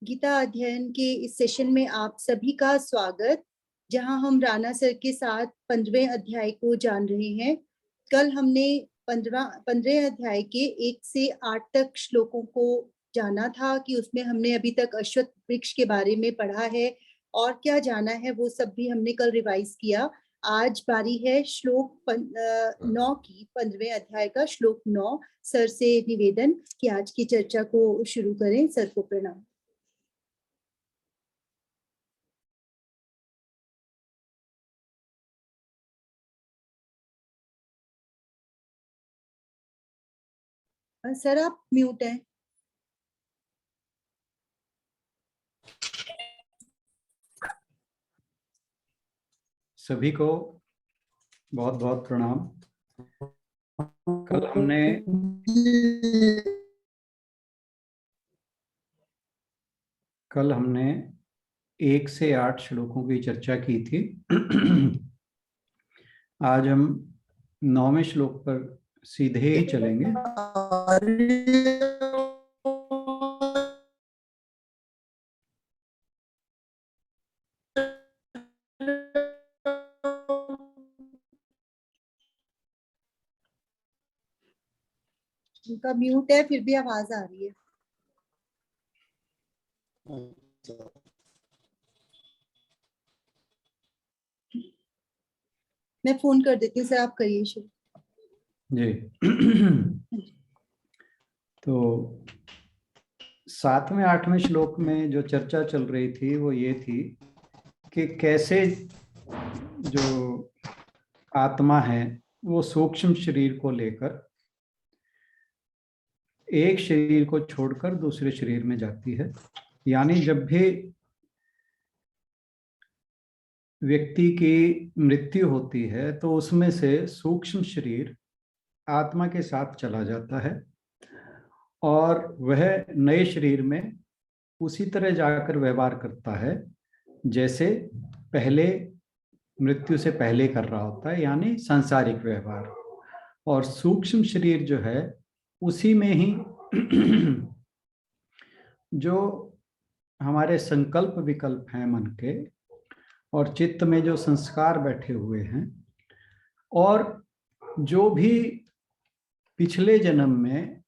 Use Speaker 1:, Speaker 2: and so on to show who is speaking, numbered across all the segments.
Speaker 1: गीता अध्ययन के इस सेशन में आप सभी का स्वागत, जहां हम राणा सर के साथ 15वें अध्याय को जान रहे हैं। कल हमने 15वें अध्याय के 1 से 8 तक श्लोकों को जाना था कि उसमें हमने अभी तक अश्वत्थ वृक्ष के बारे में पढ़ा है और क्या जाना है वो सब भी हमने कल रिवाइज किया। आज बारी है श्लोक 9 की, 15वें अध्याय का श्लोक 9। सर से निवेदन कि आज की चर्चा को शुरू करें। सर को प्रणाम। सर आप म्यूट हैं।
Speaker 2: सभी को बहुत बहुत प्रणाम। कल हमने 1 से 8 श्लोकों की चर्चा की थी। आज हम 9वें श्लोक पर सीधे ही चलेंगे।
Speaker 1: उनका म्यूट है, फिर भी आवाज आ रही है। मैं फोन कर देती हूँ सर, आप करिए शुरू।
Speaker 2: जी। तो 7वें 8वें श्लोक में जो चर्चा चल रही थी वो ये थी कि कैसे जो आत्मा है वो सूक्ष्म शरीर को लेकर एक शरीर को छोड़कर दूसरे शरीर में जाती है। यानी जब भी व्यक्ति की मृत्यु होती है तो उसमें से सूक्ष्म शरीर आत्मा के साथ चला जाता है और वह नए शरीर में उसी तरह जाकर व्यवहार करता है जैसे पहले मृत्यु से पहले कर रहा होता है, यानी सांसारिक व्यवहार। और सूक्ष्म शरीर जो है उसी में ही जो हमारे संकल्प विकल्प हैं मन के और चित्त में जो संस्कार बैठे हुए हैं और जो भी पिछले जन्म में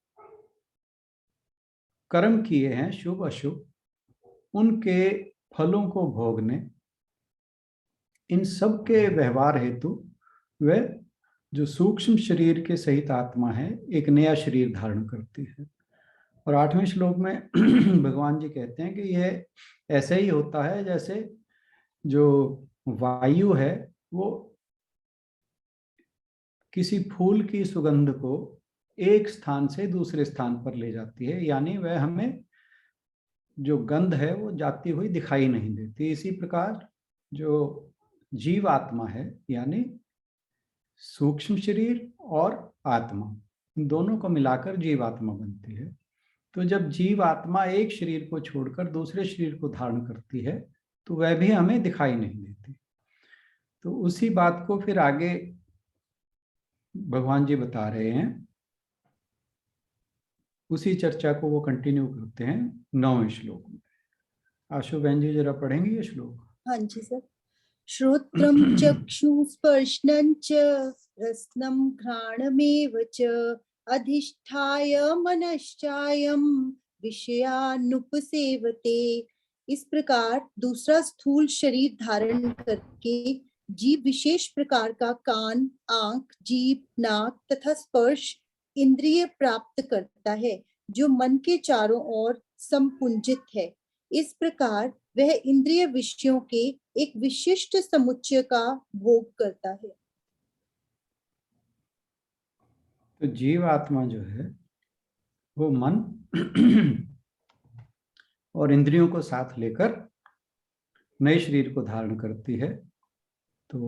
Speaker 2: कर्म किए हैं शुभ अशुभ, उनके फलों को भोगने, इन सब के व्यवहार हेतु वह जो सूक्ष्म शरीर के सहित आत्मा है एक नया शरीर धारण करती है। और 8वें श्लोक में भगवान जी कहते हैं कि यह ऐसे ही होता है जैसे जो वायु है वो किसी फूल की सुगंध को एक स्थान से दूसरे स्थान पर ले जाती है, यानी वह हमें जो गंध है वो जाती हुई दिखाई नहीं देती। इसी प्रकार जो जीव आत्मा है यानी सूक्ष्म शरीर और आत्मा, इन दोनों को मिलाकर जीव आत्मा बनती है। तो जब जीव आत्मा एक शरीर को छोड़कर दूसरे शरीर को धारण करती है तो वह भी हमें दिखाई नहीं देती। तो उसी बात को फिर आगे भगवान जी बता रहे हैं, उसी चर्चा को वो कंटिन्यू करते हैं 9वें श्लोक में। आशु बहन जी जरा पढ़ेंगे ये श्लोक।
Speaker 1: हाँ जी सर। श्रोत्रम चक्षुस्पर्शनं च रसनं घ्राणमेव च अधिष्ठाय मनश्चायं विषयानुपसेवते। इस प्रकार दूसरा स्थूल शरीर धारण करके जीव विशेष प्रकार का कान, आंख, जीभ, नाक तथा स्पर्श इंद्रिय प्राप्त करता है जो मन के चारों ओर संपुंजित है। इस प्रकार वह इंद्रिय विषयों के एक विशिष्ट समुच्चय का भोग करता है।
Speaker 2: तो जीव आत्मा जो है वो मन और इंद्रियों को साथ लेकर नए शरीर को धारण करती है। तो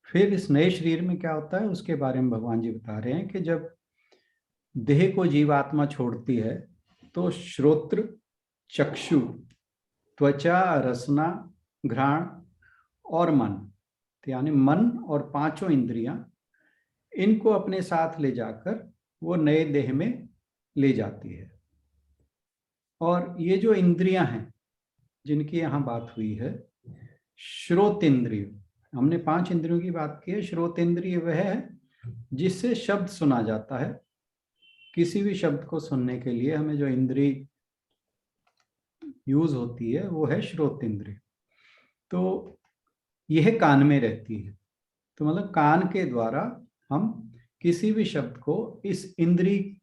Speaker 2: फिर इस नए शरीर में क्या होता है उसके बारे में भगवान जी बता रहे हैं कि जब देह को जीवात्मा छोड़ती है तो श्रोत्र, चक्षु, त्वचा, रसना, घ्राण और मन, यानी मन और पांचों इंद्रियां, इनको अपने साथ ले जाकर वो नए देह में ले जाती है। और ये जो इंद्रियां हैं जिनकी यहाँ बात हुई है, श्रोतेंद्रिय। हमने 5 इंद्रियों की बात की है। श्रोतेंद्रिय वह है जिससे शब्द सुना जाता है। किसी भी शब्द को सुनने के लिए हमें जो इंद्रिय यूज होती है वो है श्रोतेंद्रिय। तो यह कान में रहती है। तो मतलब कान के द्वारा हम किसी भी शब्द को इस इंद्रिय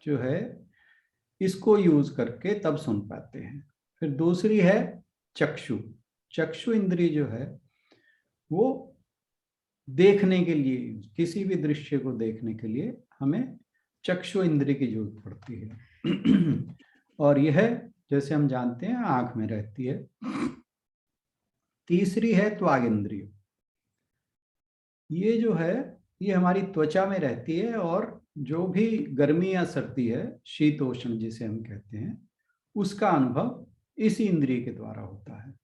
Speaker 2: जो है इसको यूज करके तब सुन पाते हैं। फिर दूसरी है चक्षु। चक्षु इंद्रिय जो है वो देखने के लिए, किसी भी दृश्य को देखने के लिए हमें चक्षु इंद्रिय की जरूरत पड़ती है। और यह जैसे हम जानते हैं आंख में रहती है। तीसरी है त्वग इंद्रिय। ये जो है ये हमारी त्वचा में रहती है, और जो भी गर्मी या सर्दी है, शीतोष्ण जिसे हम कहते हैं, उसका अनुभव इसी इंद्रिय के द्वारा होता है।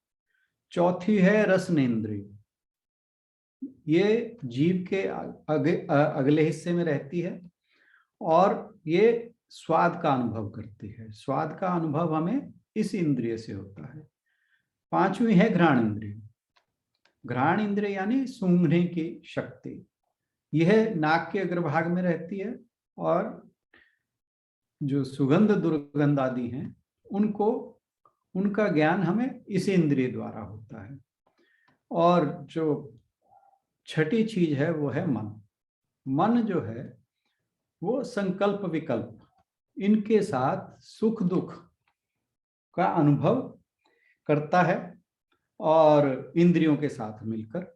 Speaker 2: चौथी है रसनेंद्रिय। ये जीभ के अगले हिस्से में रहती है और ये स्वाद का अनुभव करती है। स्वाद का अनुभव हमें इस इंद्रिय से होता है। पांचवी है घ्राण इंद्रिय। घ्राण इंद्रिय यानी सूंघने की शक्ति। यह नाक के अग्रभाग में रहती है और जो सुगंध दुर्गंध आदि हैं उनको, उनका ज्ञान हमें इसी इंद्रिय द्वारा होता है। और जो छठी चीज है वो है मन। मन जो है वो संकल्प विकल्प इनके साथ सुख दुख का अनुभव करता है और इंद्रियों के साथ मिलकर,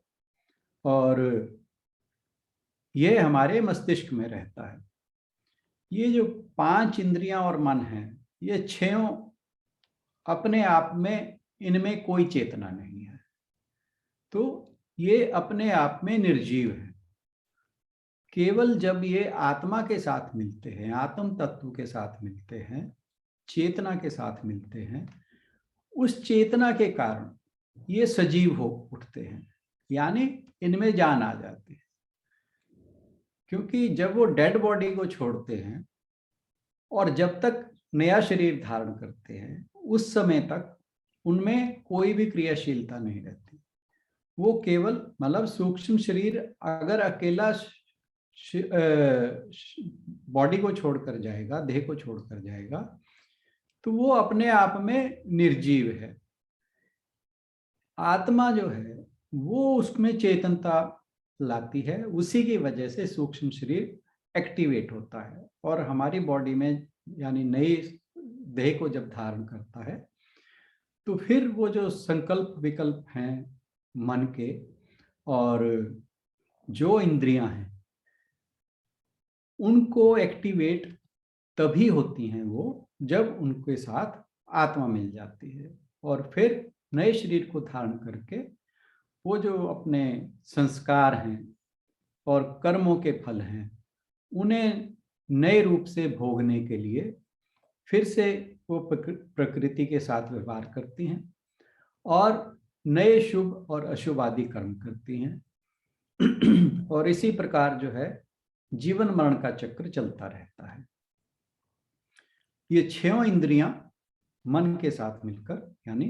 Speaker 2: और ये हमारे मस्तिष्क में रहता है। ये जो 5 इंद्रियां और मन है, ये 6 अपने आप में, इनमें कोई चेतना नहीं है। तो ये अपने आप में निर्जीव है। केवल जब ये आत्मा के साथ मिलते हैं, आत्म तत्व के साथ मिलते हैं, चेतना के साथ मिलते हैं, उस चेतना के कारण ये सजीव हो उठते हैं, यानी इनमें जान आ जाती है। क्योंकि जब वो डेड बॉडी को छोड़ते हैं और जब तक नया शरीर धारण करते हैं, उस समय तक उनमें कोई भी क्रियाशीलता नहीं रहती। वो केवल मतलब सूक्ष्म शरीर अगर अकेला बॉडी को छोड़कर जाएगा, देह को छोड़कर जाएगा, तो वो अपने आप में निर्जीव है। आत्मा जो है वो उसमें चेतनता लाती है, उसी की वजह से सूक्ष्म शरीर एक्टिवेट होता है और हमारी बॉडी में यानी नई देह को जब धारण करता है, तो फिर वो जो संकल्प विकल्प हैं मन के और जो इंद्रियां हैं उनको एक्टिवेट तभी होती हैं वो जब उनके साथ आत्मा मिल जाती है। और फिर नए शरीर को धारण करके वो जो अपने संस्कार हैं और कर्मों के फल हैं उन्हें नए रूप से भोगने के लिए फिर से वो प्रकृति के साथ व्यवहार करती हैं और नए शुभ और अशुभ आदि कर्म करती हैं। और इसी प्रकार जो है जीवन मरण का चक्र चलता रहता है। ये 6 इंद्रियां मन के साथ मिलकर, यानी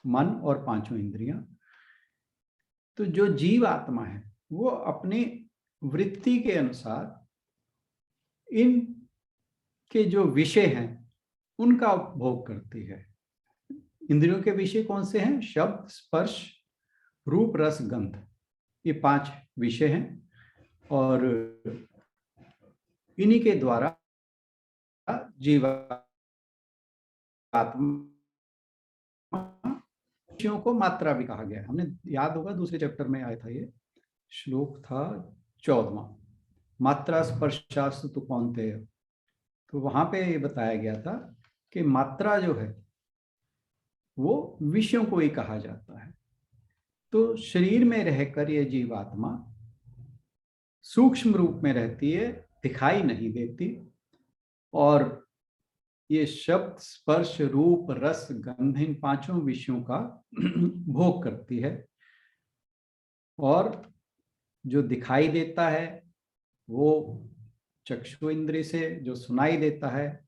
Speaker 2: मन और 5 इंद्रियां, तो जो जीव आत्मा है वो अपनी वृत्ति के अनुसार इन के जो विषय हैं उनका उपभोग करती है। इंद्रियों के विषय कौन से हैं? शब्द, स्पर्श, रूप, रस, गंध, ये 5 विषय हैं और इन्हीं के द्वारा जीवात्मा विषयों को मात्रा भी कहा गया है। हमने याद होगा दूसरे चैप्टर में आया था, ये श्लोक था 14वां, मात्रा स्पर्शास्तु तो कौनतेय। तो वहां पे ये बताया गया था कि मात्रा जो है वो विषयों को ही कहा जाता है। तो शरीर में रहकर ये जीवात्मा सूक्ष्म रूप में रहती है, दिखाई नहीं देती, और ये शब्द, स्पर्श, रूप, रस, गंध, इन 5 विषयों का भोग करती है। और जो दिखाई देता है वो चक्षु इंद्रिय से, जो सुनाई देता है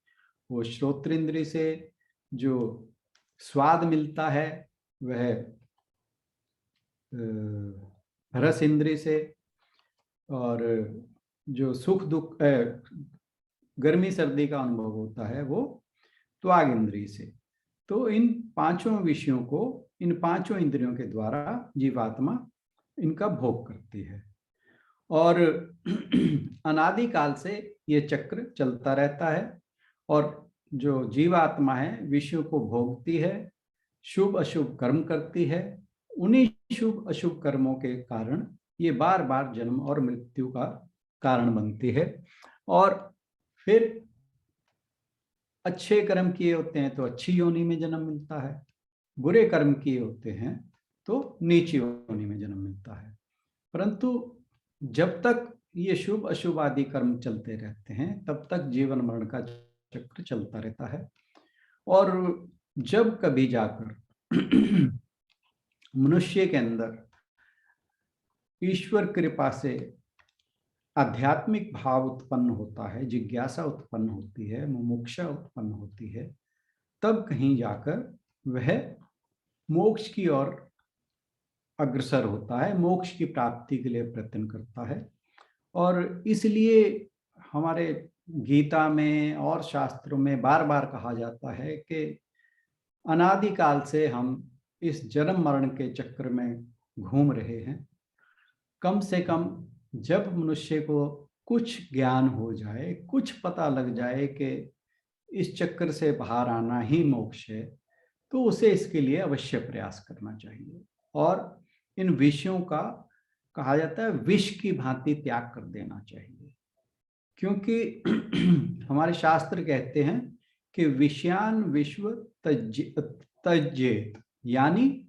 Speaker 2: वो श्रोत्र इंद्रिय से, जो स्वाद मिलता है वह रस इंद्रिय से, और जो सुख दुख गर्मी सर्दी का अनुभव होता है वो त्वग इंद्रिय से। तो इन पांचों विषयों को, इन पांचों इंद्रियों के द्वारा जीवात्मा इनका भोग करती है। और अनादिकाल से ये चक्र चलता रहता है, और जो जीवात्मा है विषयों को भोगती है, शुभ अशुभ कर्म करती है। उन्हीं शुभ अशुभ कर्मों के कारण ये बार बार जन्म और मृत्यु का कारण बनती है। और फिर अच्छे कर्म किए होते हैं तो अच्छी योनि में जन्म मिलता है, बुरे कर्म किए होते हैं तो नीची योनि में जन्म मिलता है। परंतु जब तक ये शुभ अशुभ आदि कर्म चलते रहते हैं तब तक जीवन मरण का चक्र चलता रहता है। और जब कभी जाकर मनुष्य के अंदर ईश्वर कृपा से आध्यात्मिक भाव उत्पन्न होता है, जिज्ञासा उत्पन्न होती है, मुमुक्षा उत्पन्न होती है, तब कहीं जाकर वह मोक्ष की ओर अग्रसर होता है, मोक्ष की प्राप्ति के लिए प्रयत्न करता है। और इसलिए हमारे गीता में और शास्त्रों में बार बार कहा जाता है कि अनादिकाल से हम इस जन्म मरण के चक्र में घूम रहे हैं। कम से कम जब मनुष्य को कुछ ज्ञान हो जाए, कुछ पता लग जाए कि इस चक्र से बाहर आना ही मोक्ष है, तो उसे इसके लिए अवश्य प्रयास करना चाहिए। और इन विषयों का कहा जाता है विष की भांति त्याग कर देना चाहिए, क्योंकि हमारे शास्त्र कहते हैं कि विषयान विश्व त्यजेत, यानी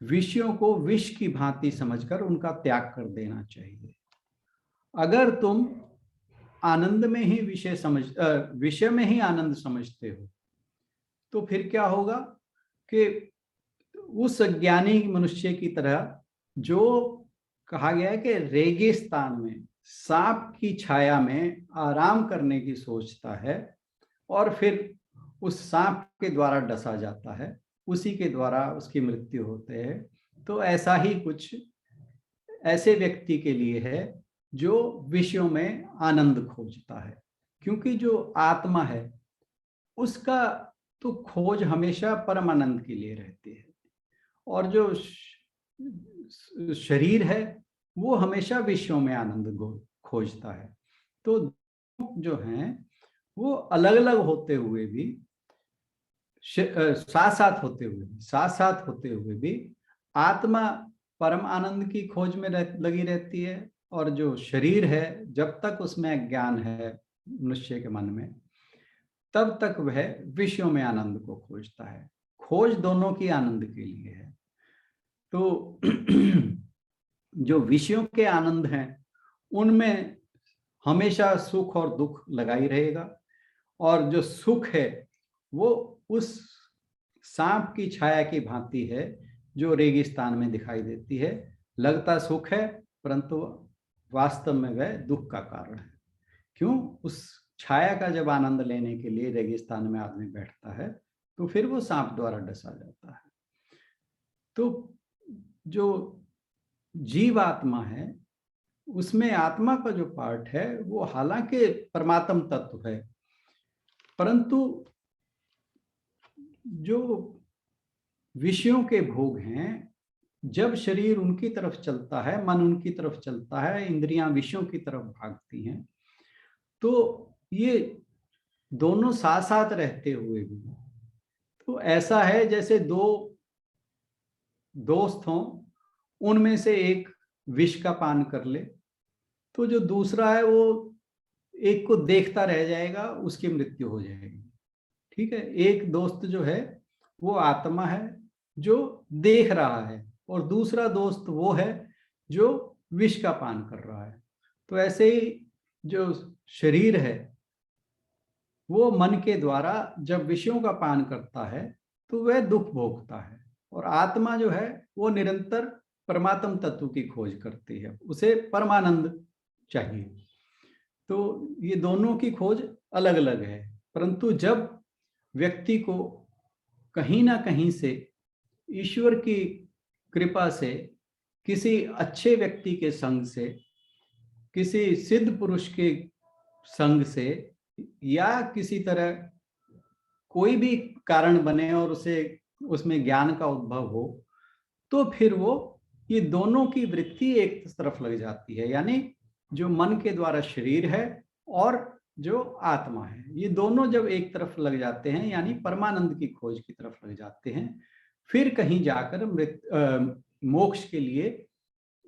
Speaker 2: विषयों को विष की भांति समझकर उनका त्याग कर देना चाहिए। अगर तुम आनंद में ही विषय में ही आनंद समझते हो तो फिर क्या होगा कि उस अज्ञानी मनुष्य की तरह, जो कहा गया है कि रेगिस्तान में सांप की छाया में आराम करने की सोचता है और फिर उस सांप के द्वारा डसा जाता है, उसी के द्वारा उसकी मृत्यु होते है, तो ऐसा ही कुछ ऐसे व्यक्ति के लिए है जो विषयों में आनंद खोजता है। क्योंकि जो आत्मा है उसका तो खोज हमेशा परम आनंद के लिए रहती है, और जो शरीर है वो हमेशा विषयों में आनंद खोजता है। तो जो हैं वो अलग अलग होते हुए भी, साथ साथ होते हुए भी आत्मा परम आनंद की खोज में लगी रहती है, और जो शरीर है जब तक उसमें ज्ञान है मनुष्य के मन में तब तक वह विषयों में आनंद को खोजता है। खोज दोनों की आनंद के लिए है। तो जो विषयों के आनंद हैं उनमें हमेशा सुख और दुख लगा ही रहेगा, और जो सुख है वो उस सांप की छाया की भांति है जो रेगिस्तान में दिखाई देती है। लगता सुख है परंतु वास्तव में वह दुख का कारण है। क्यों? उस छाया का जब आनंद लेने के लिए रेगिस्तान में आदमी बैठता है तो फिर वो सांप द्वारा डसा जाता है। तो जो जीव आत्मा है उसमें आत्मा का जो पार्ट है वो हालांकि परमात्म तत्व है, परंतु जो विषयों के भोग हैं, जब शरीर उनकी तरफ चलता है, मन उनकी तरफ चलता है, इंद्रियां विषयों की तरफ भागती हैं, तो ये दोनों साथ साथ रहते हुए भी तो ऐसा है जैसे दो दोस्त हों, उनमें से एक विष का पान कर ले तो जो दूसरा है वो एक को देखता रह जाएगा, उसकी मृत्यु हो जाएगी। ठीक है, एक दोस्त जो है वो आत्मा है जो देख रहा है, और दूसरा दोस्त वो है जो विष का पान कर रहा है। तो ऐसे ही जो शरीर है वो मन के द्वारा जब विषयों का पान करता है तो वह दुख भोगता है, और आत्मा जो है वो निरंतर परमात्म तत्व की खोज करती है, उसे परमानंद चाहिए। तो ये दोनों की खोज अलग अलग है, परंतु जब व्यक्ति को कहीं ना कहीं से ईश्वर की कृपा से, किसी अच्छे व्यक्ति के संग से, किसी सिद्ध पुरुष के संग से, या किसी तरह कोई भी कारण बने और उसे उसमें ज्ञान का उद्भव हो, तो फिर वो ये दोनों की वृत्ति एक तरफ लग जाती है। यानी जो मन के द्वारा शरीर है और जो आत्मा है, ये दोनों जब एक तरफ लग जाते हैं, यानी परमानंद की खोज की तरफ लग जाते हैं, फिर कहीं जाकर मोक्ष के लिए,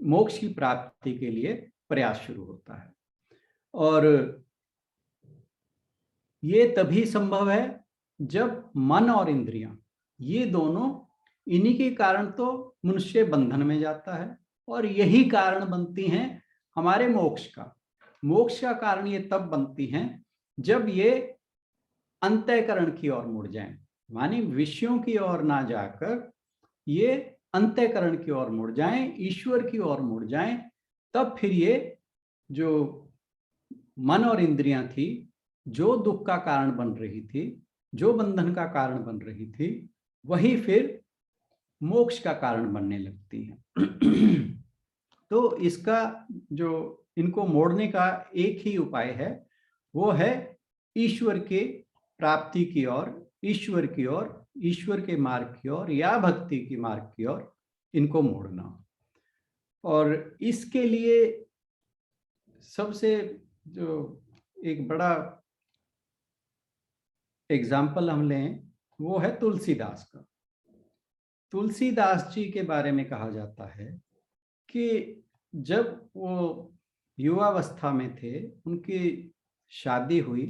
Speaker 2: मोक्ष की प्राप्ति के लिए प्रयास शुरू होता है। और ये तभी संभव है जब मन और इंद्रियां, ये दोनों, इन्हीं के कारण तो मनुष्य बंधन में जाता है, और यही कारण बनती हैं हमारे मोक्ष का। मोक्ष का कारण ये तब बनती हैं जब ये अंतःकरण की ओर मुड़ जाएं, मानी विषयों की ओर ना जाकर ये अंतःकरण की ओर मुड़ जाएं, ईश्वर की ओर मुड़ जाएं, तब फिर ये जो मन और इंद्रियां थी, जो दुख का कारण बन रही थी, जो बंधन का कारण बन रही थी, वही फिर मोक्ष का कारण बनने लगती हैं। तो इसका जो, इनको मोड़ने का एक ही उपाय है, वो है ईश्वर के प्राप्ति की ओर, ईश्वर की ओर, ईश्वर के मार्ग की ओर या भक्ति की मार्ग की ओर इनको मोड़ना। और इसके लिए सबसे जो एक बड़ा एग्जाम्पल हम लें, वो है तुलसीदास का। तुलसीदास जी के बारे में कहा जाता है कि जब वो युवावस्था में थे, उनकी शादी हुई,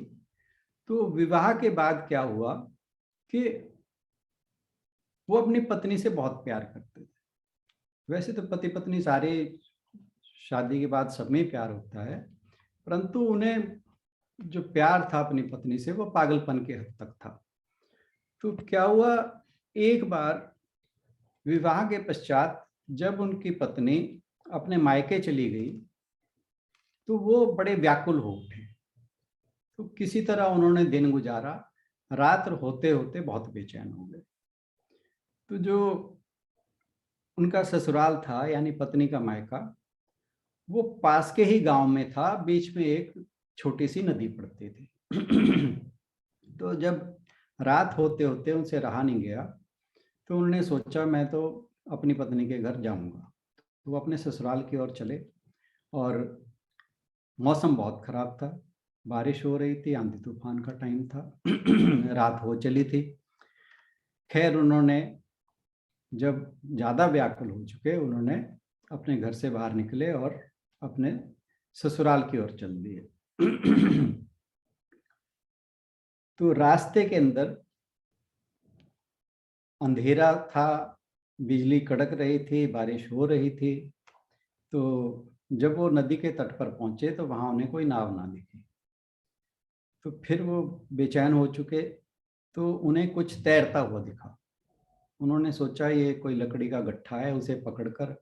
Speaker 2: तो विवाह के बाद क्या हुआ कि वो अपनी पत्नी से बहुत प्यार करते थे। वैसे तो पति पत्नी सारे शादी के बाद सब में प्यार होता है, परंतु उन्हें जो प्यार था अपनी पत्नी से, वो पागलपन के हद तक था। तो क्या हुआ, एक बार विवाह के पश्चात जब उनकी पत्नी अपने मायके चली गई, तो वो बड़े व्याकुल हो उठे। तो किसी तरह उन्होंने दिन गुजारा, रात होते होते बहुत बेचैन हो गए। तो जो उनका ससुराल था, यानी पत्नी का मायका, वो पास के ही गांव में था, बीच में एक छोटी सी नदी पड़ती थी। तो जब रात होते होते उनसे रहा नहीं गया, तो उन्होंने सोचा मैं तो अपनी पत्नी के घर जाऊंगा। तो वो अपने ससुराल की ओर चले, और मौसम बहुत खराब था, बारिश हो रही थी, आंधी तूफान का टाइम था। रात हो चली थी। खैर उन्होंने जब ज्यादा व्याकुल हो चुके, उन्होंने अपने घर से बाहर निकले और अपने ससुराल की ओर चल दिए। तो रास्ते के अंदर अंधेरा था, बिजली कड़क रही थी, बारिश हो रही थी। तो जब वो नदी के तट पर पहुंचे, तो वहां उन्हें कोई नाव ना दिखी। तो फिर वो बेचैन हो चुके, तो उन्हें कुछ तैरता हुआ दिखा। उन्होंने सोचा ये कोई लकड़ी का गट्ठा है, उसे पकड़कर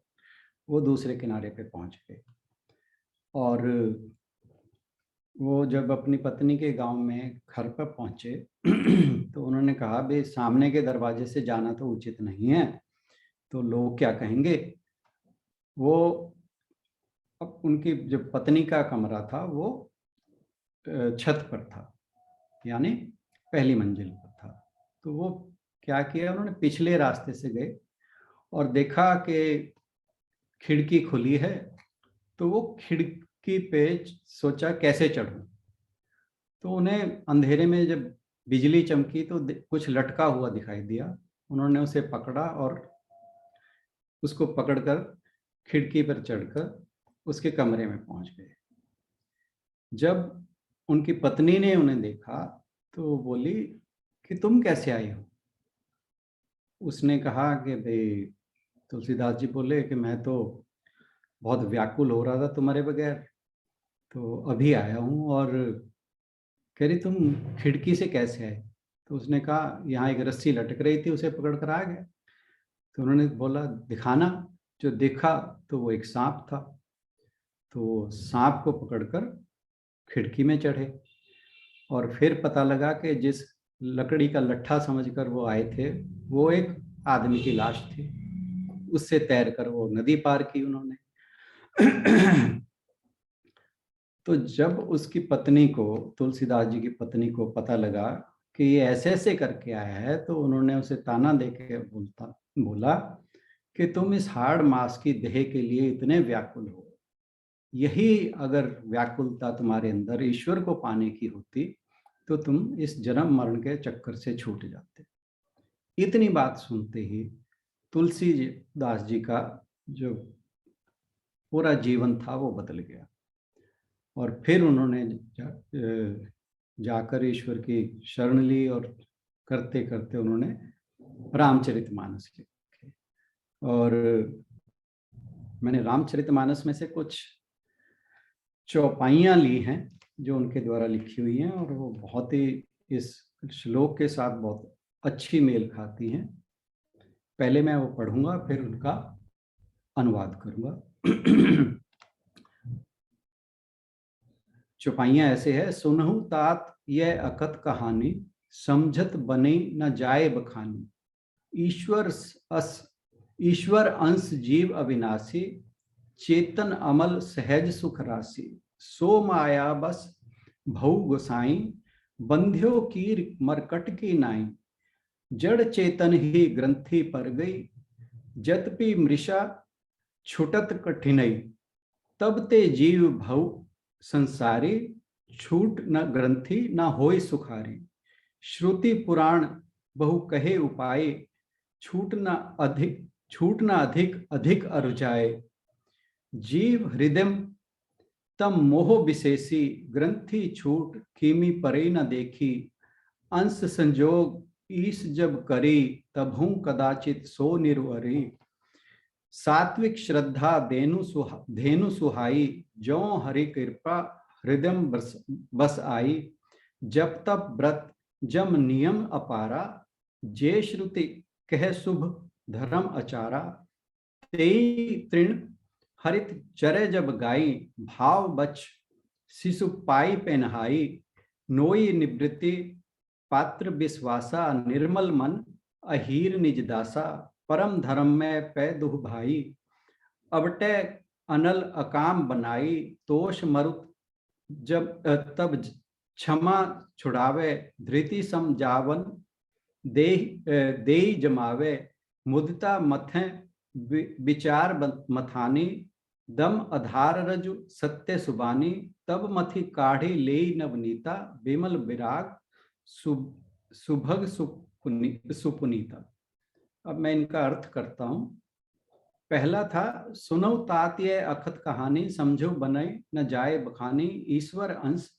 Speaker 2: वो दूसरे किनारे पे पहुंच गए। और वो जब अपनी पत्नी के गांव में घर पर पहुंचे, तो उन्होंने कहा भाई सामने के दरवाजे से जाना तो उचित नहीं है, तो लोग क्या कहेंगे। वो अब उनकी जो पत्नी का कमरा था वो छत पर था, यानी पहली मंजिल पर था। तो वो क्या किया, उन्होंने पिछले रास्ते से गए और देखा कि खिड़की खुली है। तो वो खिड़की पे सोचा कैसे चढ़ूं। तो उन्हें अंधेरे में जब बिजली चमकी, तो कुछ लटका हुआ दिखाई दिया। उन्होंने उसे पकड़ा और उसको पकड़कर खिड़की पर चढ़कर उसके कमरे में पहुंच गए। जब उनकी पत्नी ने उन्हें देखा, तो वो बोली कि तुम कैसे आई हो। उसने कहा कि भाई, तुलसीदास जी बोले कि मैं तो बहुत व्याकुल हो रहा था तुम्हारे बगैर, तो अभी आया हूँ। और कह रही तुम खिड़की से कैसे आए। तो उसने कहा यहाँ एक रस्सी लटक रही थी, उसे पकड़ कर आ गया। तो उन्होंने बोला दिखाना। जो देखा तो वो एक सांप था। तो सांप को पकड़कर खिड़की में चढ़े, और फिर पता लगा कि जिस लकड़ी का लट्ठा समझकर वो आए थे, वो एक आदमी की लाश थी। उससे तैरकर वो नदी पार की उन्होंने। तो जब उसकी पत्नी को, तुलसीदास जी की पत्नी को पता लगा कि ये ऐसे ऐसे करके आया है, तो उन्होंने उसे ताना देके बोला कि तुम इस हाड़ मास की देह के लिए इतने व्याकुल हो, यही अगर व्याकुलता तुम्हारे अंदर ईश्वर को पाने की होती तो तुम इस जन्म मरण के चक्कर से छूट जाते। इतनी बात सुनते ही तुलसीदास जी का जो पूरा जीवन था वो बदल गया, और फिर उन्होंने जाकर ईश्वर की शरण ली, और करते करते उन्होंने रामचरितमानस लिखे। और मैंने रामचरितमानस में से कुछ चौपाइयाँ ली हैं जो उनके द्वारा लिखी हुई हैं, और वो बहुत ही इस श्लोक के साथ बहुत अच्छी मेल खाती हैं। पहले मैं वो पढ़ूंगा, फिर उनका अनुवाद करूंगा। चौपाइयाँ ऐसे है। सुनहु तात यह अकथ कहानी, समझत बने न जाए बखानी। ईश्वर अंश जीव अविनाशी, चेतन अमल सहज सुख राशि। सो माया बस भऊ गोसाई, बंध्यो कीर मरकट की नाई। जड़ चेतन ही ग्रंथि पर गई, जतपि मृषा छुटत कठिनई। तब ते जीव भव संसारी, छूट न ग्रंथि न होय सुखारी। श्रुति पुराण बहु कहे उपाय, छूट न अधिक अधिक अरुजाए। जीव हृदय तम मोह विशेषी, ग्रंथि छूट कीमी परे न देखी। अंश संजोग ईश जब करी, तबहु कदाचित सो निर्वरी। सात्विक श्रद्धा धेनु सुहाई, जो हरि कृपा हृदय बस आई। जब तप व्रत जम नियम अपारा, जे श्रुति कह शुभ धर्म अचारा। तेई तृण हरित चरे जब गाई, भाव बच शिशु पाई पेनहाई। नोई निवृत्ति पात्र विश्वासा, निर्मल मन अहीर निज दासा। परम धर्म में पै दुह भाई, अबटे अनल अकाम बनाई। तोष मरुत जब तब क्षमा छुड़ावे, धृति सम जावन दे जमावे। मुदिता मथे विचार मथानी, दम आधार रजु सत्य सुबानी। तब मथि काढ़ी ले नवनीता, विमल विराग सुभग सुपुनीता। अब मैं इनका अर्थ करता हूं। पहला था, सुनो तात ये अखत कहानी, समझो बने न जाए बखानी। ईश्वर अंश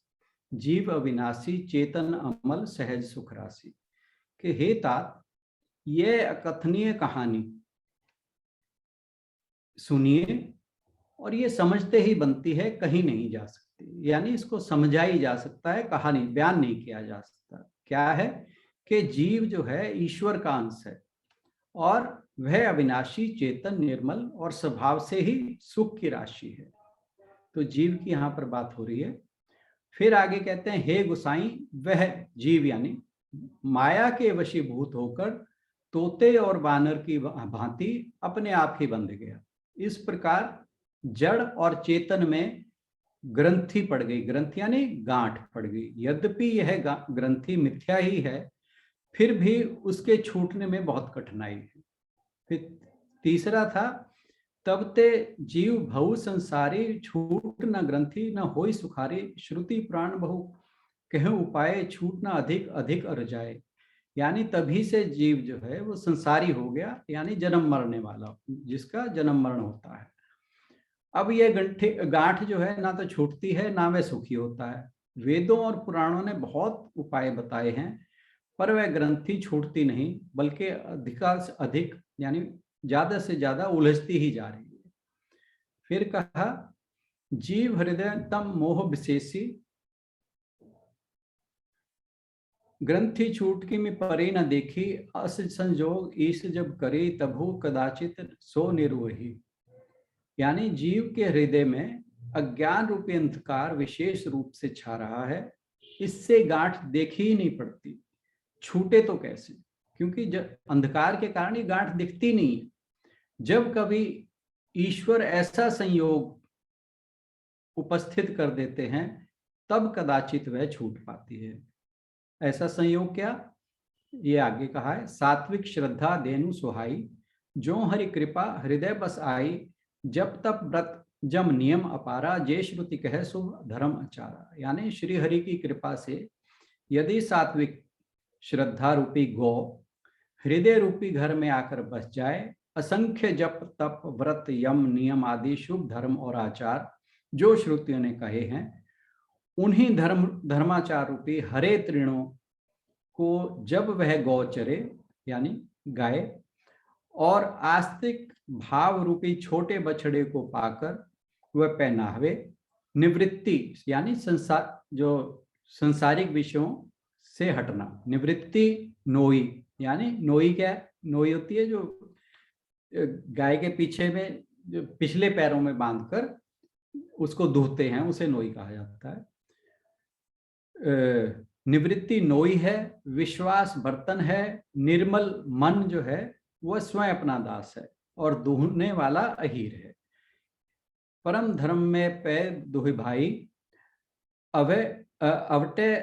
Speaker 2: जीव अविनाशी, चेतन अमल सहज सुख राशि। कि हे तात, ये अकथनीय कहानी सुनिए, और ये समझते ही बनती है, कहीं नहीं जा सकती। यानी इसको समझा ही जा सकता है, कहानी बयान नहीं किया जा सकता। क्या है कि जीव जो है ईश्वर का अंश है, और वह अविनाशी, चेतन, निर्मल और स्वभाव से ही सुख की राशि है। तो जीव की यहाँ पर बात हो रही है। फिर आगे कहते हैं, हे गुसाई, वह जीव यानी माया के वशीभूत होकर तोते और वानर की भांति अपने आप ही बंध गया। इस प्रकार जड़ और चेतन में ग्रंथि पड़ गई। ग्रंथि यानी गांठ पड़ गई। यद्यपि यह ग्रंथि मिथ्या ही है, फिर भी उसके छूटने में बहुत कठिनाई है। फिर तीसरा था, तब ते जीव भव संसारी, छूट न ग्रंथि न होई सुखारी। श्रुति प्राण बहु कहे उपाय, छूट न अधिक अधिक अर जाए। यानी तभी से जीव जो है वो संसारी हो गया, यानी जन्म मरने वाला, जिसका जन्म मरण होता है। अब ये गांठ जो है ना तो छूटती है, ना वह सुखी होता है। वेदों और पुराणों ने बहुत उपाय बताए हैं, पर वह ग्रंथि छूटती नहीं, बल्कि अधिक से अधिक यानी ज्यादा से ज्यादा उलझती ही जा रही है। फिर कहा, जीव हृदय तम मोह विशेषी, ग्रंथि छूटकी में परे न देखी। अस संजोग ईश जब करे, तभु कदाचित सो निर्वही। यानी जीव के हृदय में अज्ञान रूपी अंधकार विशेष रूप से छा रहा है, इससे गांठ देखी ही नहीं पड़ती। छूटे तो कैसे, क्योंकि जब अंधकार के कारण ये गांठ दिखती नहीं है। जब कभी ईश्वर ऐसा संयोग उपस्थित कर देते हैं तब कदाचित वह छूट पाती है। ऐसा संयोग क्या, ये आगे कहा है, सात्विक श्रद्धा देनु सुहाई, जो हरि कृपा हृदय बस आई, जब तप व्रत जम नियम अपारा, जे श्रुति कहे शुभ धर्म आचारा। यानी श्री हरि की कृपा से यदि सात्विक श्रद्धा रूपी गौ हृदय रूपी घर में आकर बस जाए, असंख्य जप तप व्रत यम नियम आदि शुभ धर्म और आचार जो श्रुतियों ने कहे हैं, उन्हीं धर्माचार रूपी हरे तृणों को जब वह गौ चरे यानी गाय, और आस्तिक भाव रूपी छोटे बछड़े को पाकर वह पहनावे, निवृत्ति यानी संसारिक विषयों से हटना, निवृत्ति नोई, यानी नोई क्या है, नोई होती है जो गाय के पीछे में जो पिछले पैरों में बांधकर उसको दूहते हैं, उसे नोई कहा जाता है। निवृत्ति नोई है, विश्वास बर्तन है, निर्मल मन जो है वह स्वयं अपना दास है, और दूहने वाला अहीर है। परम धर्म में पै दुहि भाई, अवटे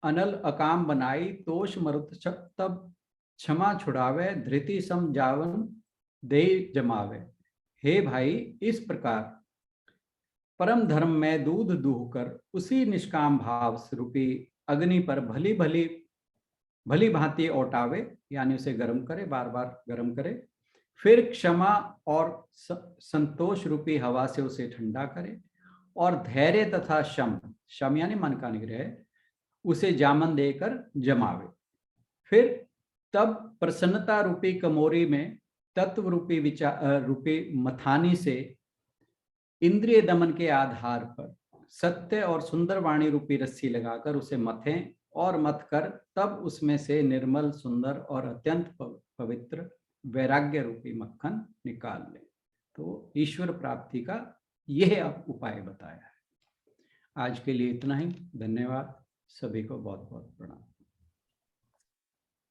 Speaker 2: अनल अकाम बनाई, तोष मरुत तब क्षमा छुड़ावे, धृति सम जावन दे जमावे। हे भाई, इस प्रकार परम धर्म में दूध दूह कर उसी निष्काम भाव रूपी अग्नि पर भली भांति औटावे, यानी उसे गर्म करे, बार बार गर्म करे, फिर क्षमा और संतोष रूपी हवा से उसे ठंडा करे, और धैर्य तथा शम यानी मन का निग्रह उसे जामन देकर जमावे। फिर तब प्रसन्नता रूपी कमोरी में तत्व रूपी विचार रूपी मथानी से इंद्रिय दमन के आधार पर सत्य और सुंदर वाणी रूपी रस्सी लगाकर उसे मथें, और मथ कर तब उसमें से निर्मल सुंदर और अत्यंत पवित्र वैराग्य रूपी मक्खन निकाल ले। तो ईश्वर प्राप्ति का यह अब उपाय बताया है। आज के लिए इतना ही। धन्यवाद, सभी को बहुत बहुत प्रणाम।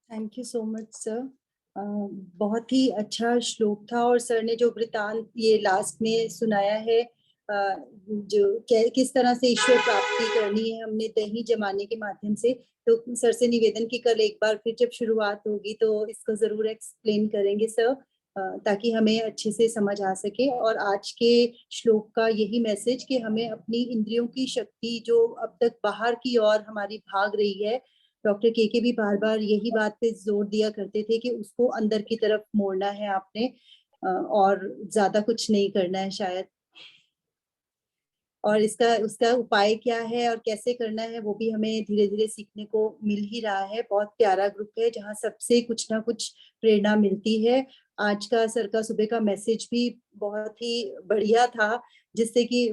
Speaker 1: Thank you so much sir. बहुत ही अच्छा श्लोक था, और सर ने जो वृतांत ये लास्ट में सुनाया है, जो किस तरह से ईश्वर प्राप्ति करनी है हमने दही जमाने के माध्यम से, तो सर से निवेदन की कल एक बार फिर जब शुरुआत होगी तो इसको जरूर एक्सप्लेन करेंगे सर, ताकि हमें अच्छे से समझ आ सके। और आज के श्लोक का यही मैसेज कि हमें अपनी इंद्रियों की शक्ति जो अब तक बाहर की ओर हमारी भाग रही है, डॉक्टर के भी बार बार यही बात पे जोर दिया करते थे कि उसको अंदर की तरफ मोड़ना है आपने, और ज्यादा कुछ नहीं करना है शायद। और उसका उपाय क्या है और कैसे करना है वो भी हमें धीरे धीरे सीखने को मिल ही रहा है। बहुत प्यारा ग्रुप है जहाँ सबसे कुछ ना कुछ प्रेरणा मिलती है। आज का सर का सुबह का मैसेज भी बहुत ही बढ़िया था, जिससे कि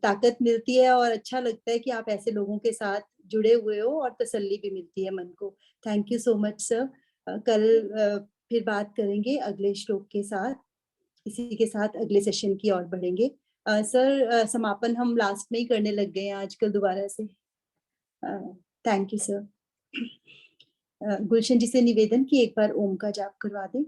Speaker 1: ताकत मिलती है और अच्छा लगता है कि आप ऐसे लोगों के साथ जुड़े हुए हो, और तसल्ली भी मिलती है मन को। Thank you so much sir. कल फिर बात करेंगे अगले श्लोक के साथ। इसी के साथ अगले सेशन की ओर बढ़ेंगे। सर समापन हम लास्ट में ही करने लग गए हैं आजकल दोबारा से। Thank you sir. Gulshan ji से निवेदन की एक बार ओम का जाप करवा दें।